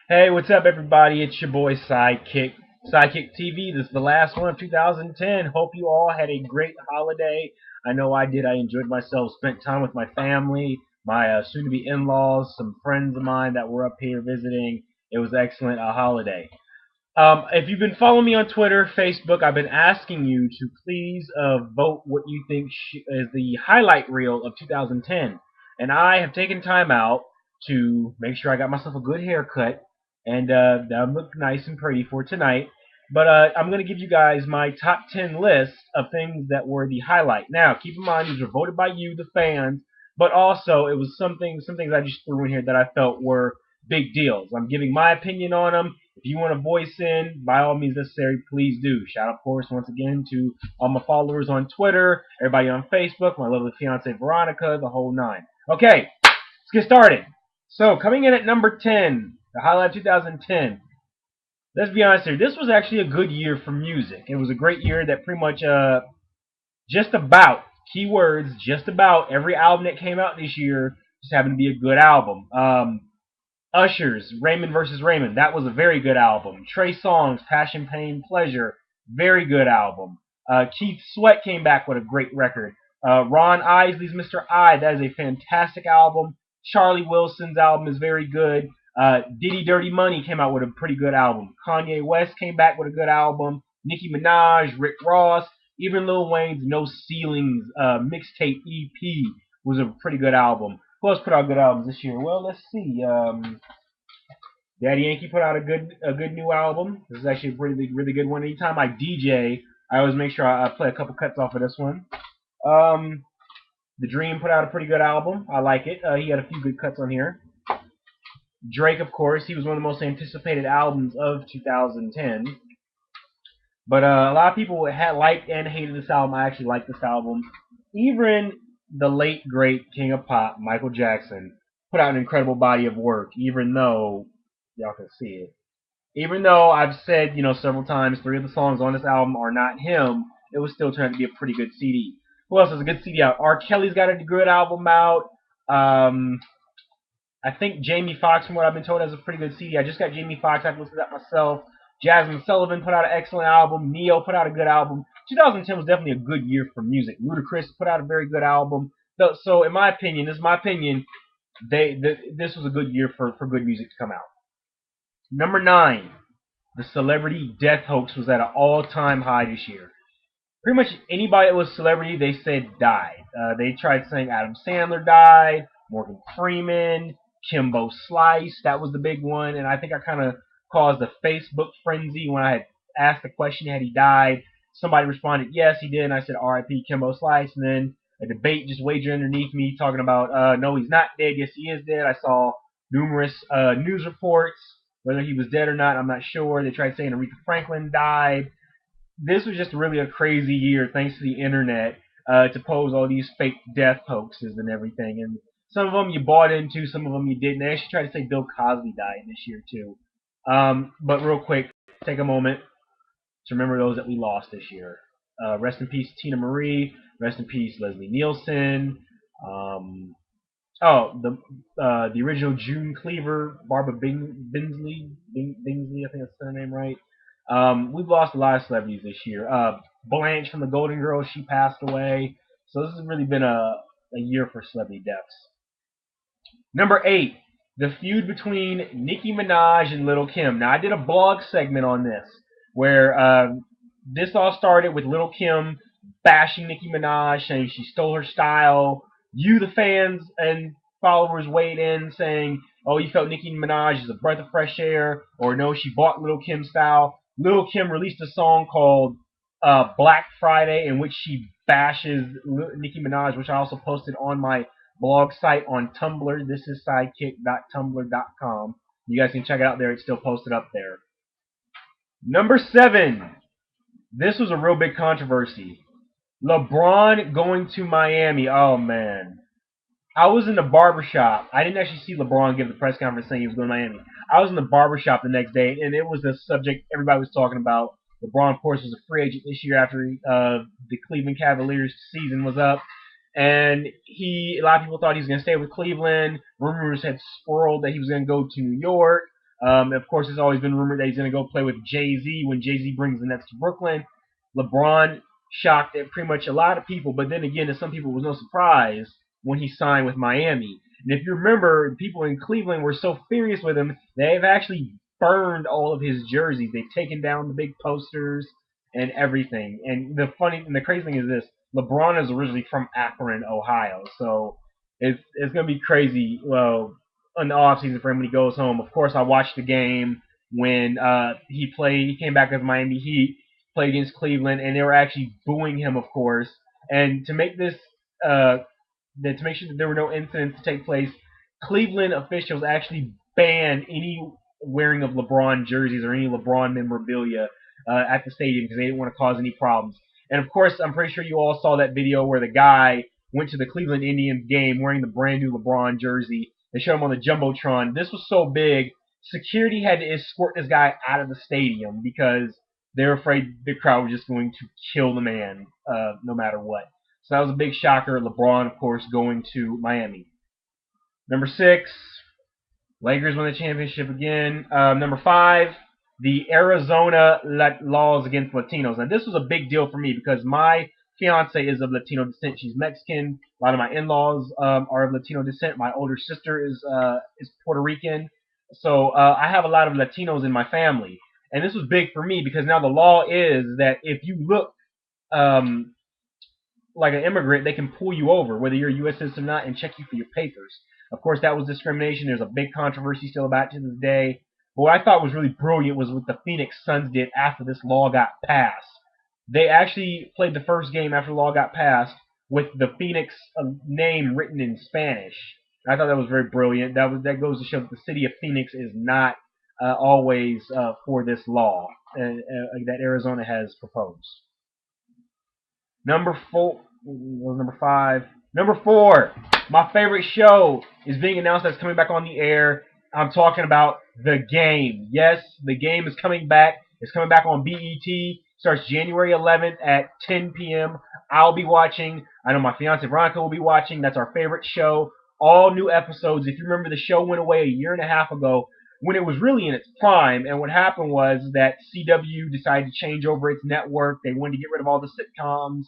Hey, what's up, everybody? It's your boy Sidekick. Sidekick TV. This is the last one of 2010. Hope you all had a great holiday. I know I did. I enjoyed myself. Spent time with my family, my soon-to-be in-laws, some friends of mine that were up here visiting. It was excellent a holiday. If you've been following me on Twitter, Facebook, I've been asking you to please vote what you think is the highlight reel of 2010. And I have taken time out to make sure I got myself a good haircut and that I look nice and pretty for tonight. But I'm going to give you guys my top 10 list of things that were the highlight. Now, keep in mind, these were voted by you, the fans, but also it was some things I just threw in here that I felt were big deals. I'm giving my opinion on them. If you want to voice in, by all means necessary, please do. Shout out, of course, once again to all my followers on Twitter, everybody on Facebook, my lovely fiance Veronica, the whole nine. Okay, let's get started. So, coming in at number 10, the highlight of 2010. Let's be honest here. This was actually a good year for music. It was a great year that pretty much just about, keywords, just about every album that came out this year just happened to be a good album. Usher's Raymond versus Raymond. That was a very good album. Trey Songz Passion, Pain, Pleasure. Very good album. Keith Sweat came back with a great record. Ron Isley's Mr. I. That is a fantastic album. Charlie Wilson's album is very good. Diddy Dirty Money came out with a pretty good album. Kanye West came back with a good album. Nicki Minaj, Rick Ross, even Lil Wayne's No Ceilings mixtape EP was a pretty good album. Who else put out good albums this year? Well, let's see. Daddy Yankee put out a good new album. This is actually a really good one. Anytime I DJ, I always make sure I play a couple cuts off of this one. Um, The Dream put out a pretty good album. I like it. He had a few good cuts on here. Drake, of course, he was one of the most anticipated albums of 2010. But a lot of people had liked and hated this album. I actually like this album. Even the late great King of Pop, Michael Jackson, put out an incredible body of work. Even though y'all can see it, even though I've said several times, three of the songs on this album are not him, it was still turned to be a pretty good CD. Who else has a good CD out? R. Kelly's got a good album out. Um, I think Jamie Foxx, from what I've been told, has a pretty good CD. I just got Jamie Foxx. I've listened to that myself. Jasmine Sullivan put out an excellent album. Neo put out a good album. 2010 was definitely a good year for music. Ludacris put out a very good album. So, in my opinion, this is my opinion, this was a good year for good music to come out. Number 9, the celebrity death hoax was at an all-time high this year. Pretty much anybody that was a celebrity, they said died. They tried saying Adam Sandler died, Morgan Freeman, Kimbo Slice, that was the big one, and I think I kind of caused a Facebook frenzy when I had asked the question, had he died? Somebody responded, yes, he did, and I said, R.I.P. Kimbo Slice, and then a debate just waged underneath me talking about, no, he's not dead, yes, he is dead. I saw numerous news reports, whether he was dead or not, I'm not sure. They tried saying Aretha Franklin died. This was just really a crazy year, thanks to the internet, to pose all these fake death hoaxes and everything. And some of them you bought into, some of them you didn't. They actually tried to say Bill Cosby died this year too. But real quick, take a moment to remember those that we lost this year. Rest in peace, Tina Marie. Rest in peace, Leslie Nielsen. Um, the original June Cleaver, Barbara Bingsley, I think that's her name, right? We've lost a lot of celebrities this year. Blanche from the Golden Girls, she passed away. So this has really been a year for celebrity deaths. Number 8, the feud between Nicki Minaj and Lil Kim. Now I did a blog segment on this where this all started with Lil Kim bashing Nicki Minaj, saying she stole her style. You, the fans and followers, weighed in saying, "Oh, you felt Nicki Minaj is a breath of fresh air," or "No, she bought Lil Kim's style." Lil Kim released a song called Black Friday, in which she bashes Nicki Minaj, which I also posted on my blog site on Tumblr. This is sidekick.tumblr.com. You guys can check it out there. It's still posted up there. Number 7. This was a real big controversy. LeBron going to Miami. Oh, man. I was in the barbershop. I didn't actually see LeBron give the press conference saying he was going to Miami. I was in the barbershop the next day, and it was the subject everybody was talking about. LeBron, of course, was a free agent this year after the Cleveland Cavaliers season was up. And a lot of people thought he was going to stay with Cleveland. Rumors had swirled that he was going to go to New York. Of course, it's always been rumored that he's going to go play with Jay-Z when Jay-Z brings the Nets to Brooklyn. LeBron shocked at pretty much a lot of people, but then again, to some people, it was no surprise when he signed with Miami. And if you remember, people in Cleveland were so furious with him, they've actually burned all of his jerseys. They've taken down the big posters and everything. And the crazy thing is this: LeBron is originally from Akron, Ohio, so it's gonna be crazy. Well, in the off season for him when he goes home. Of course, I watched the game when he played. He came back as Miami Heat, played against Cleveland, and they were actually booing him, of course. And to make this uh, to make sure that there were no incidents to take place, Cleveland officials actually banned any wearing of LeBron jerseys or any LeBron memorabilia at the stadium because they didn't want to cause any problems. And of course, I'm pretty sure you all saw that video where the guy went to the Cleveland Indians game wearing the brand new LeBron jersey. They showed him on the Jumbotron. This was so big, security had to escort this guy out of the stadium because they were afraid the crowd was just going to kill the man no matter what. So that was a big shocker. LeBron, of course, going to Miami. Number 6, Lakers win the championship again. Number 5, the Arizona laws against Latinos. Now, this was a big deal for me because my fiance is of Latino descent. She's Mexican. A lot of my in-laws are of Latino descent. My older sister is Puerto Rican. So I have a lot of Latinos in my family. And this was big for me because now the law is that if you look um, like an immigrant, they can pull you over, whether you're a U.S. citizen or not, and check you for your papers. Of course, that was discrimination. There's a big controversy still about it to this day. But what I thought was really brilliant was what the Phoenix Suns did after this law got passed. They actually played the first game after the law got passed with the Phoenix name written in Spanish. I thought that was very brilliant. That goes to show that the city of Phoenix is not always for this law that Arizona has proposed. Number 4 was number 5. Number 4, my favorite show is being announced that's coming back on the air. I'm talking about The Game. Yes, The Game is coming back. It's coming back on BET. Starts January 11th at 10 p.m. I'll be watching. I know my fiance Veronica will be watching. That's our favorite show. All new episodes. If you remember, the show went away a year and a half ago when it was really in its prime. And what happened was that CW decided to change over its network. They wanted to get rid of all the sitcoms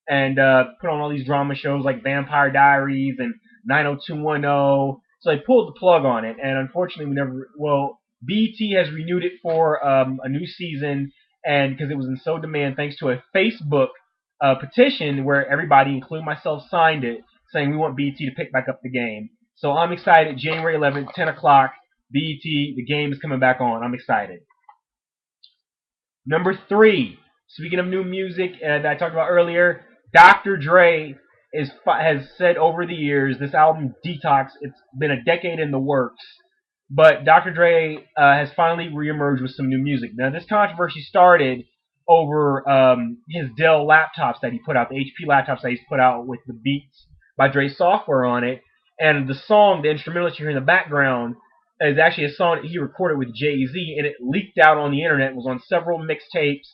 and put on all these drama shows like Vampire Diaries and 90210. So they pulled the plug on it, and unfortunately, we never. Well, BET has renewed it for a new season, and because it was in so demand, thanks to a Facebook petition where everybody, including myself, signed it, saying we want BET to pick back up the game. So I'm excited. January 11th, 10 o'clock, BET. The Game is coming back on. I'm excited. Number 3, speaking of new music that I talked about earlier, Dr. Dre has said over the years, this album Detox, it's been a decade in the works, but Dr. Dre has finally reemerged with some new music. Now, this controversy started over his Dell laptops that he put out, the HP laptops that he's put out with the Beats by Dre software on it, and the song, the instrumental that you hear in the background, is actually a song that he recorded with Jay-Z, and it leaked out on the internet. It was on several mixtapes.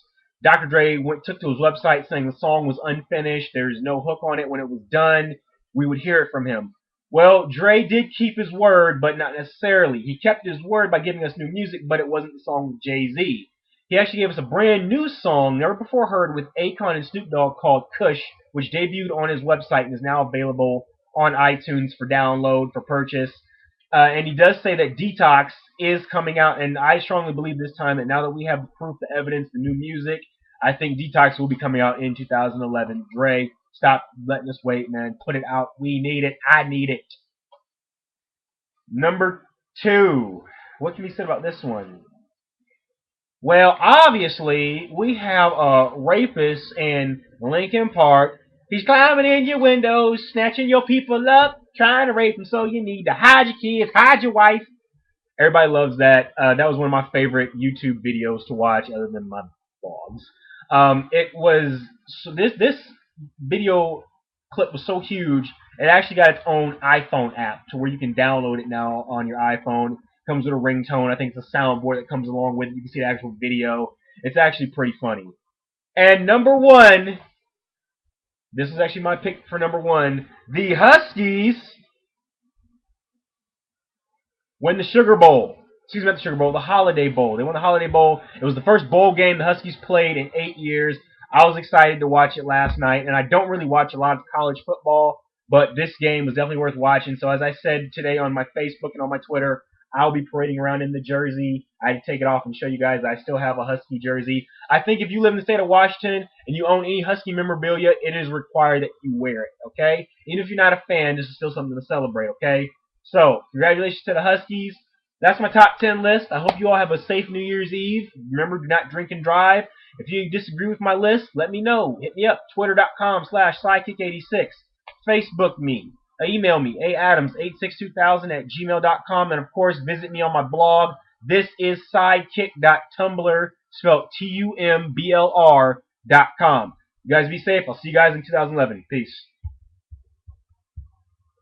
Dr. Dre took to his website saying the song was unfinished. There's no hook on it. When it was done, we would hear it from him. Well, Dre did keep his word, but not necessarily. He kept his word by giving us new music, but it wasn't the song with Jay-Z. He actually gave us a brand new song, never before heard, with Akon and Snoop Dogg called Kush, which debuted on his website and is now available on iTunes for download, for purchase. And he does say that Detox is coming out, and I strongly believe this time that now that we have the proof, the evidence, the new music, I think Detox will be coming out in 2011. Dre, stop letting us wait, man. Put it out. We need it. I need it. Number 2. What can be said about this one? Well, obviously, we have a rapist in Lincoln Park. He's climbing in your windows, snatching your people up, trying to rape them, so you need to hide your kids, hide your wife. Everybody loves that. That was one of my favorite YouTube videos to watch, other than my blogs. It was so this video clip was so huge. It actually got its own iPhone app to where you can download it now on your iPhone. It comes with a ringtone. I think it's a soundboard that comes along with it. You can see the actual video. It's actually pretty funny. And number 1, this is actually my pick for number 1. The Huskies win the Sugar Bowl. excuse me, not the Sugar Bowl, the Holiday Bowl. They won the Holiday Bowl. It was the first bowl game the Huskies played in 8 years. I was excited to watch it last night, and I don't really watch a lot of college football, but this game was definitely worth watching. So as I said today on my Facebook and on my Twitter, I'll be parading around in the jersey. I had to take it off and show you guys I still have a Husky jersey. I think if you live in the state of Washington and you own any Husky memorabilia, it is required that you wear it, okay? Even if you're not a fan, this is still something to celebrate, okay? So, congratulations to the Huskies. That's my top 10 list. I hope you all have a safe New Year's Eve. Remember, do not drink and drive. If you disagree with my list, let me know. Hit me up, twitter.com/sidekick86. Facebook me. Email me, aadams862,000@gmail.com. And, of course, visit me on my blog. This is sidekick.tumblr, spelled TUMBLR.com. You guys be safe. I'll see you guys in 2011. Peace.